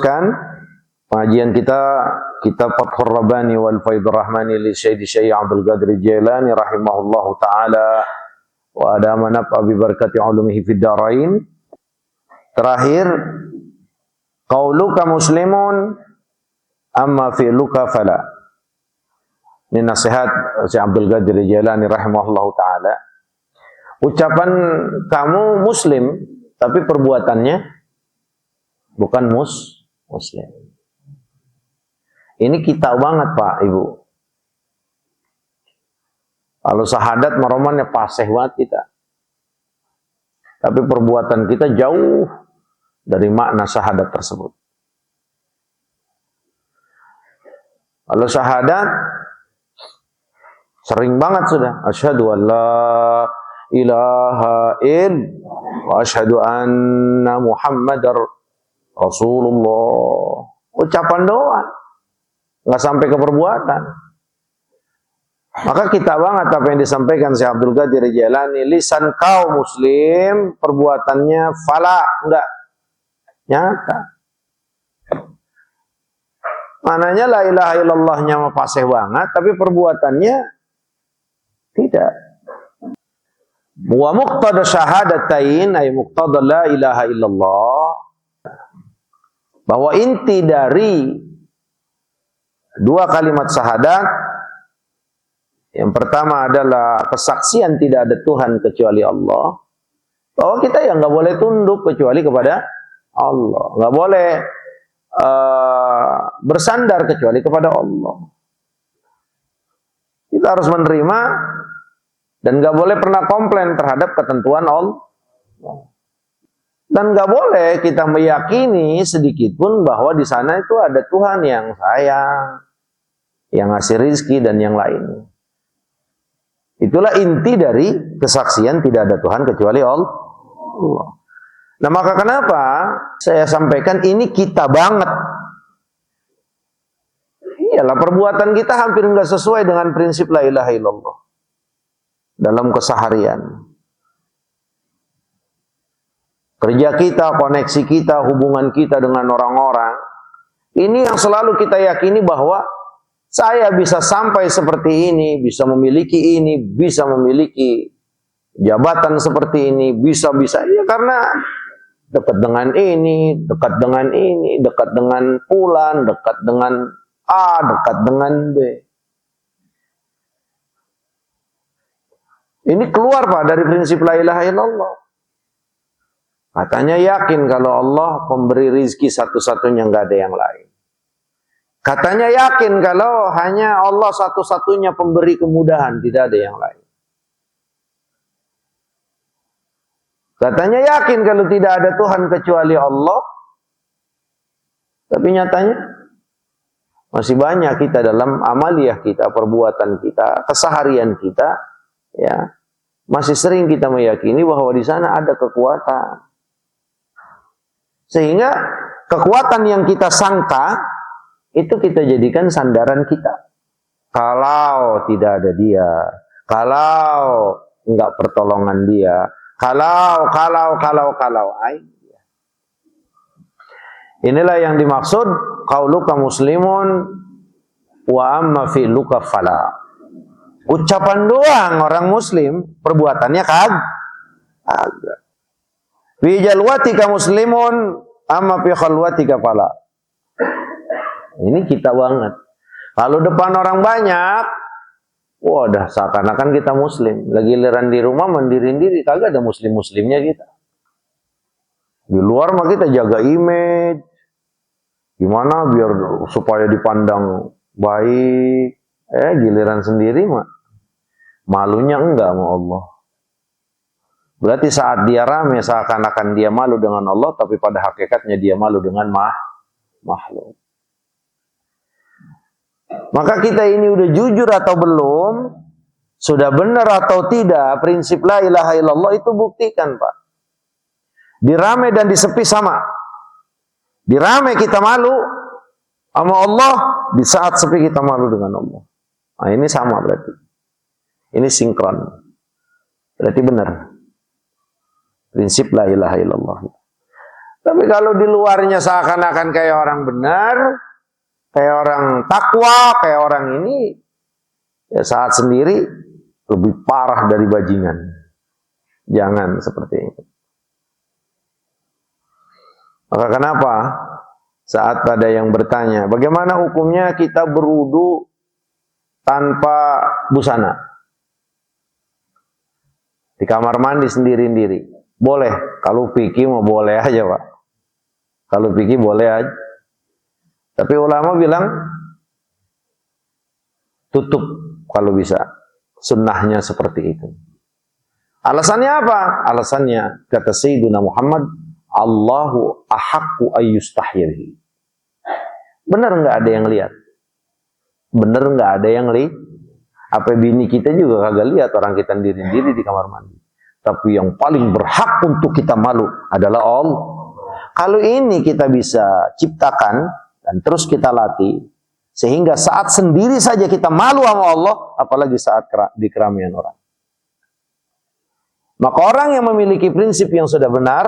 meneruskan pengajian kita kitab Fathur Rabbani wal Faidur Rahmani li Syekh Abdul Qadir Jailani rahimahullahu taala wa adama naf'a bi barakati ulumihi fid dharain. Terakhir, qauluka muslimun amma fi'luka fala. Ini nasihat Syekh Abdul Qadir Jailani rahimahullahu taala. Ucapan kamu muslim tapi perbuatannya bukan muslim. Ini kita banget Pak Ibu. Kalau syahadat meromannya paseh banget kita. Tapi perbuatan kita jauh dari makna syahadat tersebut. Kalau syahadat sering banget sudah. Asyhadu an la ilaha illallah wa asyhadu anna Muhammadar Rasulullah. Ucapan doa. Nggak sampai ke perbuatan. Maka kita banget apa yang disampaikan Syekh Abdul Qadir Jailani, lisan kau muslim, perbuatannya fala, enggak nyata. Mananya la ilaha illallahnya mah fasih banget, tapi perbuatannya tidak. Wa muqtada syahadatain ay muqtada la ilaha illallah, bahwa inti dari dua kalimat syahadat, yang pertama adalah kesaksian tidak ada Tuhan kecuali Allah, bahwa kita ya nggak boleh tunduk kecuali kepada Allah, nggak boleh bersandar kecuali kepada Allah. Kita harus menerima dan nggak boleh pernah komplain terhadap ketentuan Allah. Dan nggak boleh kita meyakini sedikit pun bahwa di sana itu ada Tuhan yang sayang, yang ngasih rizki dan yang lainnya. Itulah inti dari kesaksian tidak ada Tuhan kecuali Allah. Nah maka kenapa saya sampaikan ini kita banget. Iyalah perbuatan kita hampir nggak sesuai dengan prinsip la ilaha illallah dalam keseharian. Kerja kita, koneksi kita, hubungan kita dengan orang-orang, ini yang selalu kita yakini bahwa saya bisa sampai seperti ini, bisa memiliki ini, bisa memiliki jabatan seperti ini, bisa-bisa. Ya karena dekat dengan ini, dekat dengan ini, dekat dengan fulan, dekat dengan A, dekat dengan B. Ini keluar Pak dari prinsip la ilaha illallah. Katanya yakin kalau Allah pemberi rizki satu-satunya, nggak ada yang lain. Katanya yakin kalau hanya Allah satu-satunya pemberi kemudahan, tidak ada yang lain. Katanya yakin kalau tidak ada Tuhan kecuali Allah. Tapi nyatanya masih banyak kita dalam amaliyah kita, perbuatan kita, keseharian kita, ya masih sering kita meyakini bahwa di sana ada kekuatan. Sehingga kekuatan yang kita sangka itu kita jadikan sandaran kita. Kalau tidak ada dia, kalau enggak pertolongan dia, kalau. Inilah yang dimaksud qauluka muslimun wa amma fi'luka fala. Ucapan doang orang muslim, perbuatannya kagak. Fi jalwatika muslimun amma fi khalwatika fala. Ini kita banget. Kalau depan orang banyak, wah dah seakan-akan kita muslim. Lagi giliran di rumah mandiri-diri, kagak ada muslim-muslimnya kita. Di luar mah kita jaga image. Gimana biar supaya dipandang baik. Giliran sendiri mah malunya enggak sama Allah. Berarti saat dia rame seakan-akan dia malu dengan Allah, tapi pada hakikatnya dia malu dengan makhluk. Maka kita ini udah jujur atau belum, sudah benar atau tidak, prinsip la ilaha illallah itu buktikan Pak. Di rame dan di sepi sama. Di rame kita malu sama Allah, di saat sepi kita malu dengan Allah. Nah ini sama berarti. Ini sinkron. Berarti benar. Prinsip la ilaha illallah. Tapi kalau di luarnya seakan-akan kayak orang benar, kayak orang takwa, kayak orang ini, ya saat sendiri lebih parah dari bajingan. Jangan seperti itu. Maka kenapa? Saat ada yang bertanya, bagaimana hukumnya kita berwudu tanpa busana? Di kamar mandi sendiri-sendiri. Boleh. Kalau fikih mau boleh aja, Pak. Kalau fikih boleh aja. Tapi ulama bilang, tutup kalau bisa. Sunnahnya seperti itu. Alasannya apa? Alasannya, kata Sayyidina Muhammad, Allahu ahaqqu ayyustahyabihi. Benar nggak ada yang lihat? Benar nggak ada yang lihat? Apa bini kita juga kagak lihat orang kita sendiri-sendiri di kamar mandi. Tapi yang paling berhak untuk kita malu adalah Allah. Kalau ini kita bisa ciptakan dan terus kita latih, sehingga saat sendiri saja kita malu sama Allah, apalagi saat di keramaian orang. Maka orang yang memiliki prinsip yang sudah benar,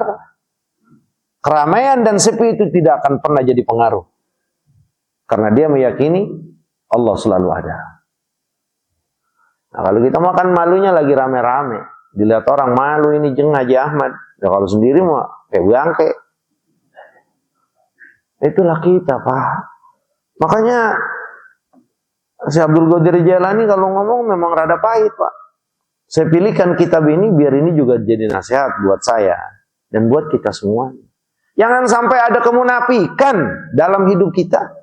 keramaian dan sepi itu tidak akan pernah jadi pengaruh. Karena dia meyakini Allah selalu ada. Nah, kalau kita makan malunya lagi rame-rame, dilihat orang malu ini jeng Haji Ahmad. Ya kalau sendiri mah kayak bangke. Itulah kita, Pak. Makanya si Abdul Qadir Jailani kalau ngomong memang rada pahit, Pak. Saya pilihkan kitab ini biar ini juga jadi nasihat buat saya dan buat kita semua. Jangan sampai ada kemunafikan dalam hidup kita.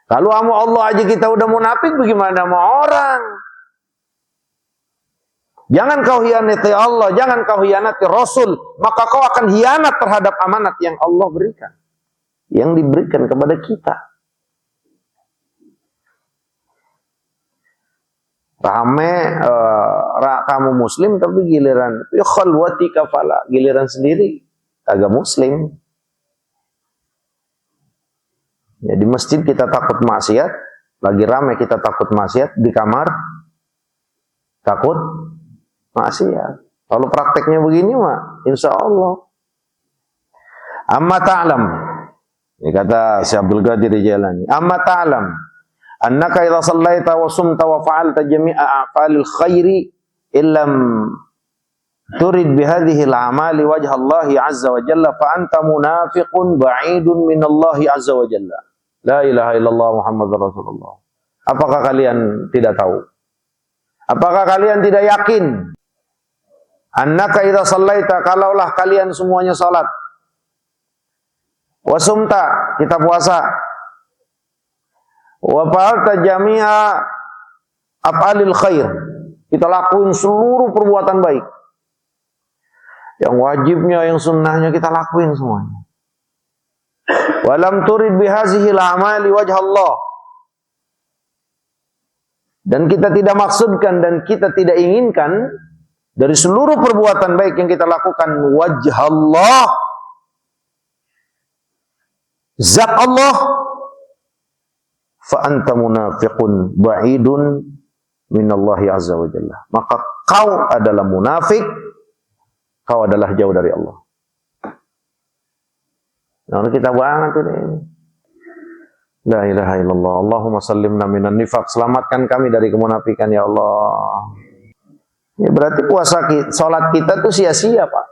Kalau sama Allah aja kita udah munafik, bagaimana sama orang? Jangan kau hianati Allah, jangan kau hianati Rasul, maka kau akan hianat terhadap amanat yang Allah berikan, yang diberikan kepada kita. Rame kamu muslim tapi giliran khalwati kafala, giliran sendiri agak muslim. Ya, di masjid kita takut maksiat, lagi ramai kita takut maksiat, di kamar takut maksiat. Kalau prakteknya begini mah, insya Allah. Amma ta'lam, ini kata Syekh Abdul Qadir Jailani. Amma ta'lam, annaka idza sallaita wa sumta wa fa'alta jami'a a'falil khairi illam turid bihadhihi al-a'mali wajha Allah azza wa jalla fa anta munafiqun ba'idun min Allah azza wa jalla. La ilaha illallah Muhammadur Rasulullah. Apakah kalian tidak tahu? Apakah kalian tidak yakin? Annaka idza sallaita, kalaulah kalian semuanya salat. Wa sumta, kita puasa. Wa fa'alta jami'a af'alil khair. Kita lakuin seluruh perbuatan baik. Yang wajibnya, yang sunnahnya kita lakuin semuanya. Walam turid bihazihil amali wajha Allah. Dan kita tidak maksudkan dan kita tidak inginkan dari seluruh perbuatan baik yang kita lakukan wajah Allah, zat Allah, fa anta munafiqun ba'idun minallahi azza wa jalla. Maka kau adalah munafik, kau adalah jauh dari Allah. Nah, kita banget ini. La ilaha illallah. Allahumma sallimna minan nifaq. Selamatkan kami dari kemunafikan ya Allah. Ya berarti salat kita tuh sia-sia, Pak.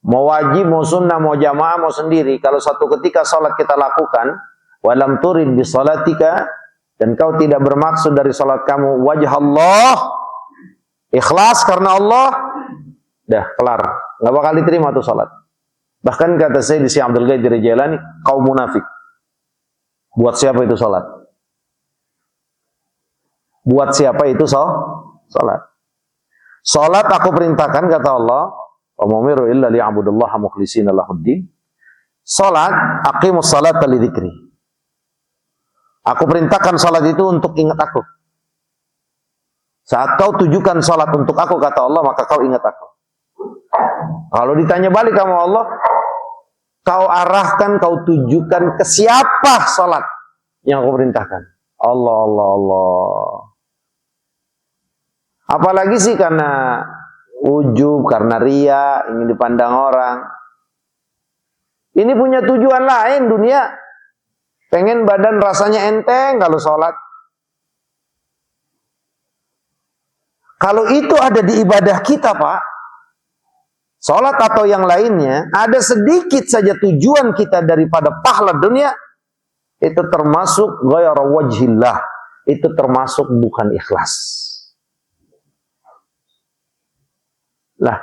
Mau wajib, mau sunnah, mau jamaah, mau sendiri. Kalau satu ketika salat kita lakukan, walam turid bi salatika, dan kau tidak bermaksud dari salat kamu wajah Allah, ikhlas karena Allah, dah kelar. Enggak bakal diterima tuh salat. Bahkan kata Sayyid Syekh Abdul Qadir Jailani, kau munafik. Buat siapa itu salat? Buat siapa itu salat? Salat aku perintahkan, kata Allah, wa umiru illa liya'budullaha mukhlishina lahuddin. Salat, aqimus salata li dzikri. Aku perintahkan salat itu untuk ingat aku. Saat kau tujukan salat untuk aku, kata Allah, maka kau ingat aku. Kalau ditanya balik sama Allah, kau arahkan, kau tujukan ke siapa salat yang aku perintahkan? Allah, Allah, Allah. Apalagi sih karena ujub, karena ria, ingin dipandang orang. Ini punya tujuan lain dunia. Pengen badan rasanya enteng kalau sholat. Kalau itu ada di ibadah kita, Pak, sholat atau yang lainnya, ada sedikit saja tujuan kita daripada pahala dunia, itu termasuk ghayra wajhillah. Itu termasuk bukan ikhlas. Lah,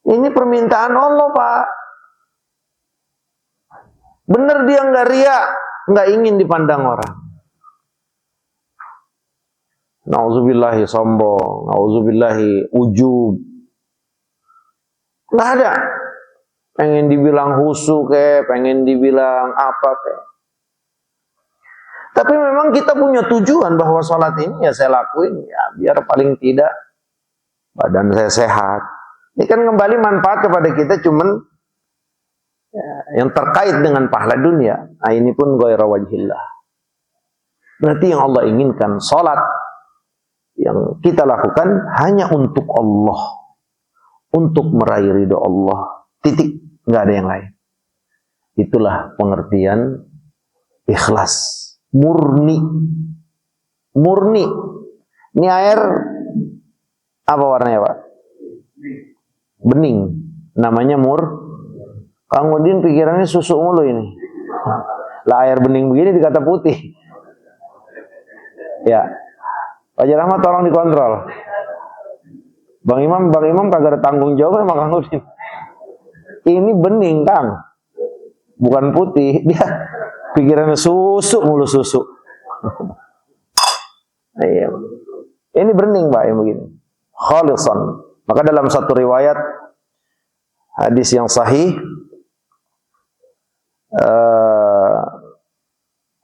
ini permintaan Allah, Pak. Bener dia nggak ria, nggak ingin dipandang orang. Nauzubillahi sombong, nauzubillahi ujub. Nggak ada. Pengen dibilang husu pengen dibilang apa Tapi memang kita punya tujuan bahwa sholat ini ya saya lakuin ya biar paling tidak badan saya sehat. Ini kan kembali manfaat kepada kita cuman ya, yang terkait dengan pahala dunia. Nah ini pun ghayra wajhillah. Berarti yang Allah inginkan sholat yang kita lakukan hanya untuk Allah, untuk meraih ridho Allah. Titik, nggak ada yang lain. Itulah pengertian ikhlas. Murni. Ini air apa warnanya, Pak? Bening. Namanya Kang Udin pikirannya susu mulu ini. Lah air bening begini dikata putih. Ya. Pak Rahmat tolong dikontrol. Bang Imam kagak ada tanggung jawab sama Kang Udin. Ini bening, Kang. Bukan putih. Dia pikirannya susu mulu susu. Iya. Ini bening, Pak, yang begini. Khalisan. Maka dalam satu riwayat hadis yang sahih,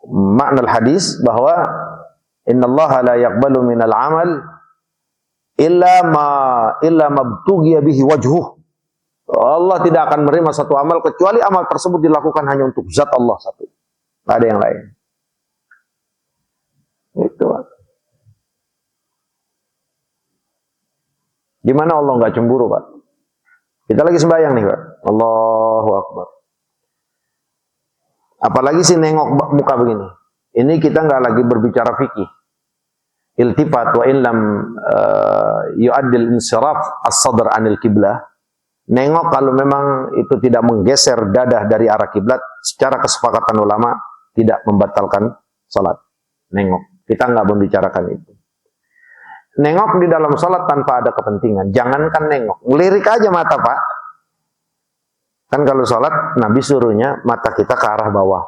makna hadis bahwa innallaha la yaqbalu minal amal illa mabtughiya bihi wajhuh. Allah tidak akan menerima satu amal kecuali amal tersebut dilakukan hanya untuk zat Allah satu. Tidak ada yang lain. Itu. Gimana Allah nggak cemburu, Pak? Kita lagi sembahyang nih, Pak. Allahu Akbar. Apalagi sih nengok muka begini. Ini kita nggak lagi berbicara fikih. Iltifat wa in lam yu'addil insiraf as-sadr anil kiblah. Nengok kalau memang itu tidak menggeser dadah dari arah kiblat, secara kesepakatan ulama tidak membatalkan salat. Nengok. Kita nggak membicarakan itu. Nengok di dalam salat tanpa ada kepentingan. Jangankan nengok, ngelirik aja mata, Pak. Kan kalau salat Nabi suruhnya mata kita ke arah bawah.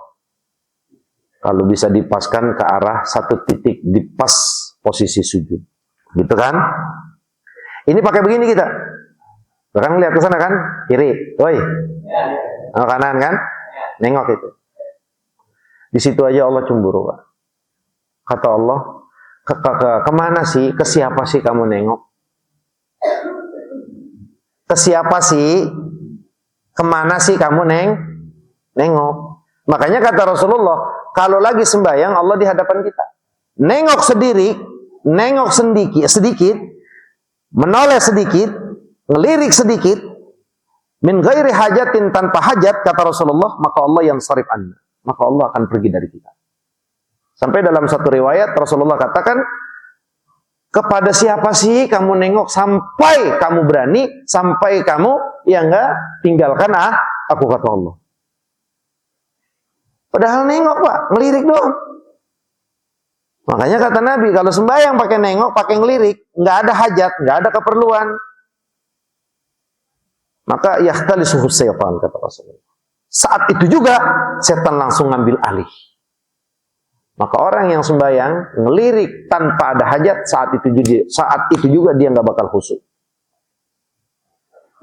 Kalau bisa dipaskan ke arah satu titik di pas posisi sujud. Gitu kan? Ini pakai begini kita. Kan lihat ke sana kan? Kiri. Woi. Oh, kanan kan? Nengok itu. Di situ aja Allah cemburu, Pak. Kata Allah, kemana sih? Ke siapa sih kamu nengok? Ke siapa sih? Kemana sih kamu nengok? Makanya kata Rasulullah, kalau lagi sembahyang Allah di hadapan kita. Nengok sendiri, nengok sedikit, menoleh sedikit, ngelirik sedikit, min ghairi hajatin, tanpa hajat, kata Rasulullah, maka Allah yang sarif anna. Maka Allah akan pergi dari kita. Sampai dalam satu riwayat Rasulullah katakan, kepada siapa sih kamu nengok sampai kamu berani, sampai kamu ya enggak tinggalkan aku, kata Allah. Padahal nengok, Pak, ngelirik doang. Makanya kata Nabi, kalau sembahyang pakai nengok, pakai ngelirik, nggak ada hajat, nggak ada keperluan, maka yakhtalisuhu syaitan, kata Rasulullah. Saat itu juga setan langsung ngambil alih. Maka orang yang sembahyang ngelirik tanpa ada hajat, saat itu juga dia nggak bakal khusyuk.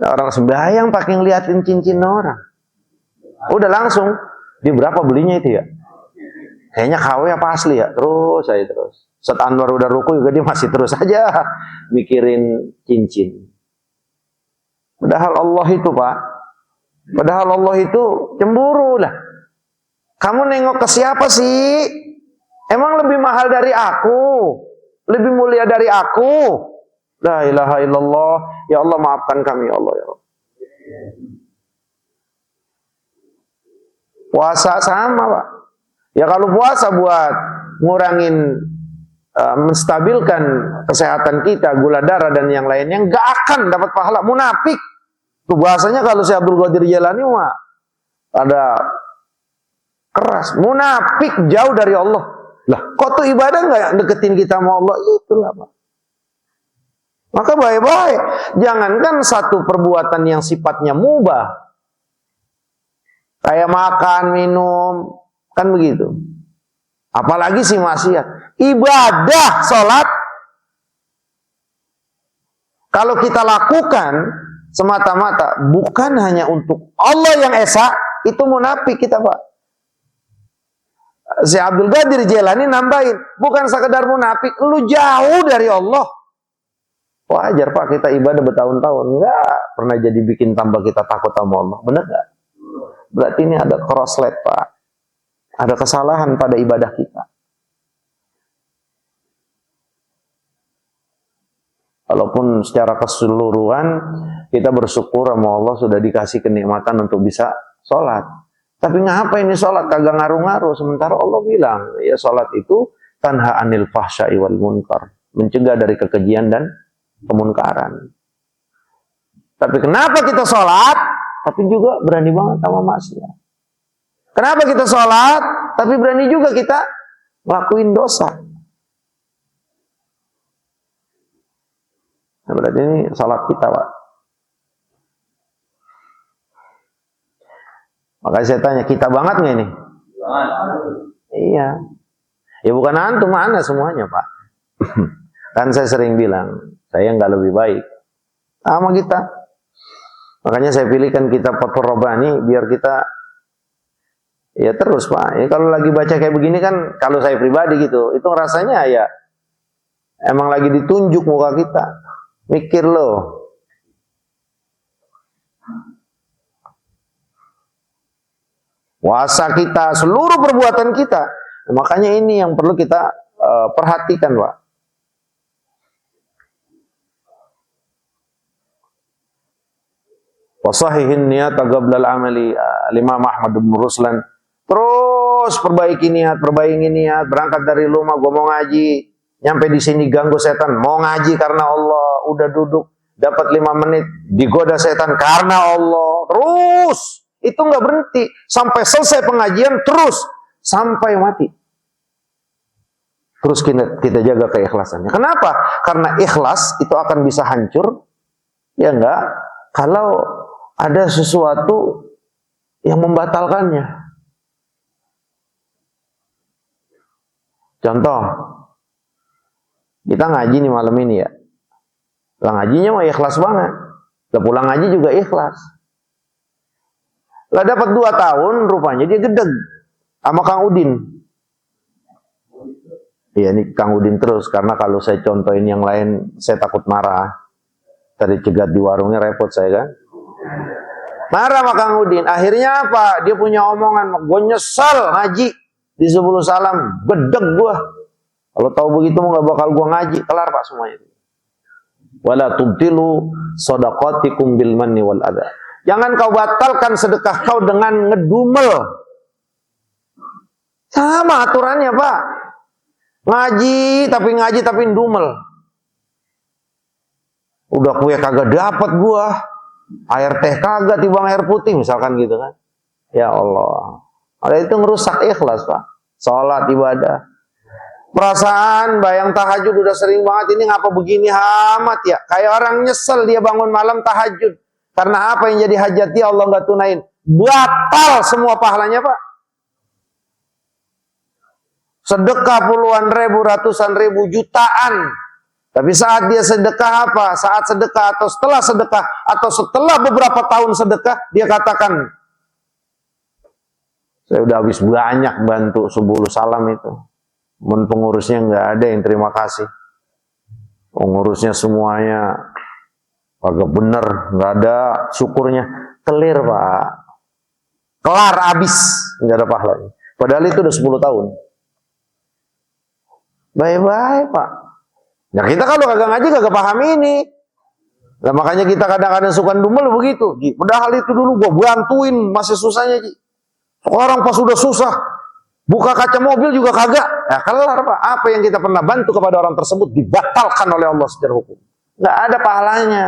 Nah, orang sembahyang pakai ngeliatin cincin orang, udah langsung dia berapa belinya itu ya? Kayaknya KW apa asli ya? Terus saya terus. Ustaz Anwar udah ruku juga dia masih terus aja mikirin cincin. Padahal Allah itu, Pak, padahal Allah itu cemburu lah. Kamu nengok ke siapa sih? Emang lebih mahal dari aku? Lebih mulia dari aku? La ilaha illallah, ya Allah maafkan kami ya Allah ya Rabb. Puasa sama Pak. Ya kalau puasa buat ngurangin, menstabilkan kesehatan kita, gula darah dan yang lainnya, nggak akan dapat pahala. Munafik. Tuh bahasanya kalau si Abdul Qadir Jailani mah ada keras. Munafik jauh dari Allah. Lah, kok tuh ibadah nggak deketin kita sama Allah? Itulah Pak. Maka baik-baik. Jangankan satu perbuatan yang sifatnya mubah. Kayak makan, minum. Kan begitu. Apalagi si maksiat. Ibadah, sholat. Kalau kita lakukan semata-mata. Bukan hanya untuk Allah yang esa. Itu munafik kita Pak. Si Abdul Qadir Jailani nambahin. Bukan sekedar munafik. Lu jauh dari Allah. Wajar Pak kita ibadah bertahun-tahun. Enggak pernah jadi bikin tambah kita takut sama Allah. Benar enggak? Berarti ini ada crosslet Pak. Ada kesalahan pada ibadah kita. Walaupun secara keseluruhan kita bersyukur sama Allah sudah dikasih kenikmatan untuk bisa sholat. Tapi ngapa ini sholat kagak ngaruh-ngaruh? Sementara Allah bilang, ya sholat itu tanha anil fahsya'i wal munkar. Mencegah dari kekejian dan kemunkaran. Tapi kenapa kita sholat, tapi juga berani banget sama maksiat? Kenapa kita sholat, tapi berani juga kita ngelakuin dosa? Nah, berarti ini sholat kita Pak. Makanya saya tanya, kita banget nggak ini? Iya. Ya bukan antum, mana semuanya Pak. Kan saya sering bilang, saya nggak lebih baik sama kita. Makanya saya pilihkan kitab Fathur Rabbani biar kita ya terus Pak. Ya, kalau lagi baca kayak begini kan, kalau saya pribadi gitu, itu rasanya ya emang lagi ditunjuk muka kita. Mikir loh. Puasa kita, seluruh perbuatan kita. Makanya ini yang perlu kita perhatikan Pak. Wasahihin niat qablal amali, Imam Ahmad bin Ruslan. Terus perbaiki niat, berangkat dari rumah gua mau ngaji, nyampe di sini ganggu setan, mau ngaji karena Allah, udah duduk dapat 5 menit digoda setan karena Allah. Terus itu nggak berhenti sampai selesai pengajian, terus sampai mati. Terus kita jaga keikhlasannya. Kenapa? Karena ikhlas itu akan bisa hancur, ya enggak? Kalau ada sesuatu yang membatalkannya. Contoh, kita ngaji nih malam ini ya. Lah ngajinya mah ikhlas banget. Lah pulang ngaji juga ikhlas. Lah dapat 2 tahun rupanya dia gedeg sama Kang Udin. Iya ini Kang Udin terus, karena kalau saya contohin yang lain saya takut marah. Tadi cegat di warungnya repot saya kan. Marah sama Kang Udin. Akhirnya apa? Dia punya omongan, gue nyesal ngaji di 10 salam, gedeg gue. Kalau tahu begitu mau nggak bakal gue ngaji, kelar Pak semuanya. Wala tubtilu shadaqatikum bil manni wal adha. Jangan kau batalkan sedekah kau dengan ngedumel. Sama aturannya Pak. Ngaji tapi ndumel. Udah kue kagak dapat gua. Air teh kagak timbang air putih misalkan gitu kan. Ya Allah. Ada itu ngerusak ikhlas Pak. Salat ibadah. Perasaan bayang tahajud udah sering banget, ini ngapa begini amat ya. Kayak orang nyesel dia bangun malam tahajud. Karena apa yang jadi hajatnya Allah nggak tunain. Batal semua pahalanya Pak. Sedekah puluhan ribu, ratusan ribu, jutaan. Tapi saat dia sedekah apa? Saat sedekah atau setelah beberapa tahun sedekah, dia katakan, saya udah habis banyak bantu 10 salam itu. Pengurusnya nggak ada yang terima kasih. Pengurusnya semuanya agak bener, nggak ada syukurnya. Clear Pak. Kelar habis, nggak ada pahalanya. Padahal itu udah 10 tahun. Bye-bye Pak. Nah kita kalau kagak ngaji kagak paham ini. Nah makanya kita kadang-kadang suka dumel begitu. Padahal itu dulu gua bantuin masih susahnya Ji. Orang pas sudah susah buka kaca mobil juga kagak. Ya kelar Pak. Apa yang kita pernah bantu kepada orang tersebut dibatalkan oleh Allah secara hukum. Nggak ada pahalanya.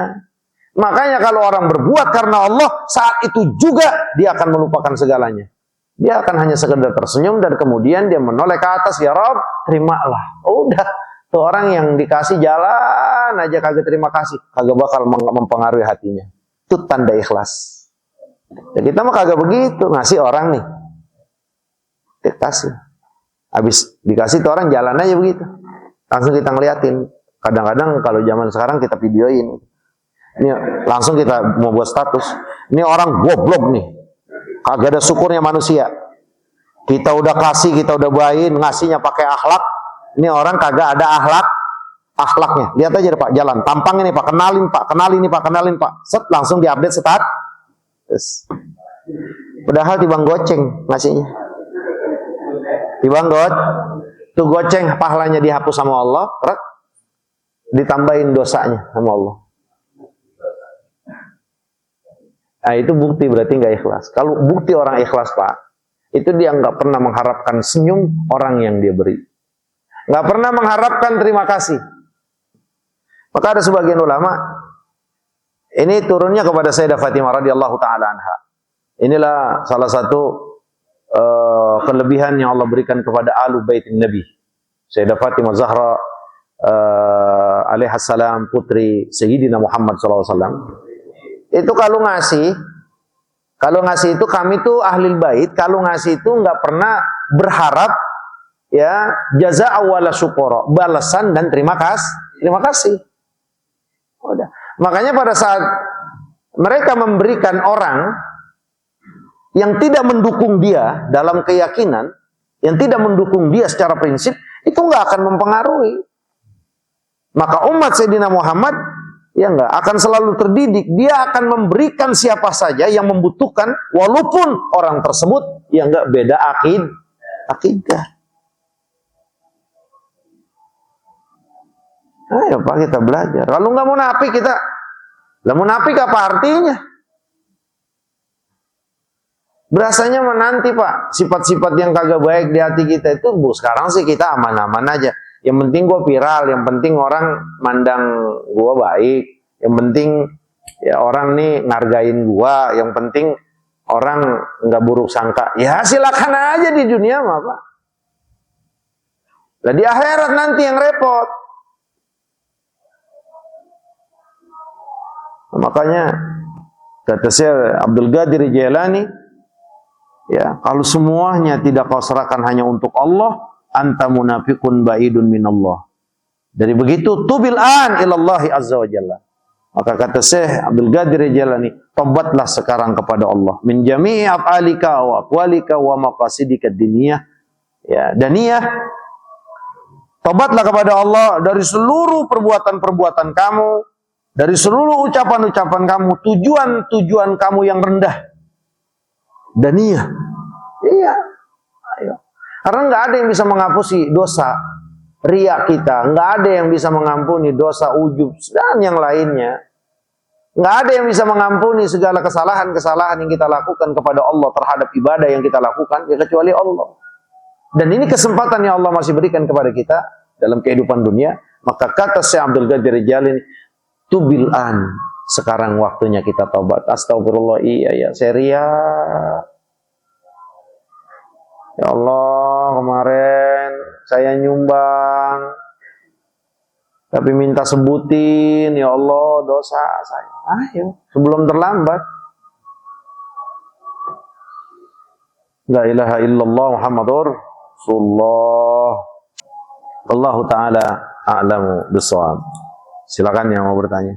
Makanya kalau orang berbuat karena Allah, saat itu juga dia akan melupakan segalanya. Dia akan hanya sekedar tersenyum dan kemudian dia menoleh ke atas, ya Rob, terimalah. Udah, tuh orang yang dikasih jalan aja kagak terima kasih, kagak bakal mempengaruhi hatinya. Itu tanda ikhlas. Ya kita mah kagak begitu, ngasih orang nih. Dikasih. Habis dikasih tuh orang jalan aja begitu. Langsung kita ngeliatin. Kadang-kadang kalau zaman sekarang kita videoin. Ini langsung kita mau buat status. Ini orang goblok nih. Kagak ada syukurnya manusia. Kita udah kasih, kita udah bawain, ngasihnya pakai akhlak. Ini orang kagak ada akhlaknya. Lihat aja Pak, jalan. Tampang ini Pak, kenalin Pak, kenalin ini Pak, kenalin Pak. Set, langsung diupdate status. Padahal tibang goceng ngasihnya. Tibang tuh goceng pahalanya dihapus sama Allah, ditambahin dosanya sama Allah. Nah itu bukti berarti nggak ikhlas. Kalau bukti orang ikhlas Pak, itu dia nggak pernah mengharapkan senyum orang yang dia beri, nggak pernah mengharapkan terima kasih. Maka ada sebagian ulama, ini turunnya kepada Sayyidah Fatimah radhiyallahu taala anha. Inilah salah satu kelebihan yang Allah berikan kepada Ahlul Baitin Nabi. Sayyidah Fatimah Zahra alaihissalam, putri Sayyidina Muhammad SAW. Itu kalau ngasih itu kami tuh ahlul bait, kalau ngasih itu nggak pernah berharap ya jaza awala syukura, balasan dan terima kasih. Udah. Makanya pada saat mereka memberikan orang yang tidak mendukung dia dalam keyakinan, yang tidak mendukung dia secara prinsip, itu nggak akan mempengaruhi. Maka umat Sayyidina Muhammad ya enggak akan selalu terdidik, dia akan memberikan siapa saja yang membutuhkan walaupun orang tersebut ya enggak beda akidah. Ayo Pak kita belajar. Kalau enggak munafik kita, lah munafik apa artinya? Berasanya menanti Pak, sifat-sifat yang kagak baik di hati kita itu, sekarang sih kita aman-aman aja. Yang penting gua viral, yang penting orang mandang gua baik, yang penting ya orang nih ngargain gua, yang penting orang nggak buruk sangka. Ya silakan aja di dunia mah Pak. Lah di akhirat nanti yang repot. Nah, makanya kata Syekh Abdul Qadir Jailani, ya kalau semuanya tidak kau serahkan hanya untuk Allah, anta munafiqun ba'idun minallah. Dari begitu tubil an ilallahi azza wa jalla. Maka kata Syekh Abdul Qadir Jailani, tobatlah sekarang kepada Allah min jami'i af'alika wa aqwalika wa maqasidika diniyah, ya daniyah. Tobatlah kepada Allah dari seluruh perbuatan-perbuatan kamu, dari seluruh ucapan-ucapan kamu, tujuan-tujuan kamu yang rendah. Daniyah. Iya. Ayo. Karena nggak ada yang bisa menghapusi dosa riya kita, nggak ada yang bisa mengampuni dosa ujub dan yang lainnya. Nggak ada yang bisa mengampuni segala kesalahan-kesalahan yang kita lakukan kepada Allah terhadap ibadah yang kita lakukan, ya kecuali Allah. Dan ini kesempatan yang Allah masih berikan kepada kita dalam kehidupan dunia. Maka kata Syekh Abdul Qadir Jailani, tubil an, sekarang waktunya kita taubat. Astagfirullah, iya ya, seria. Ya Allah, kemarin saya nyumbang, tapi minta sebutin, ya Allah, dosa saya. Ayo, sebelum terlambat. La ilaha illallah Muhammadur Rasulullah. Allah Ta'ala a'lamu bishawab. Silakan yang mau bertanya.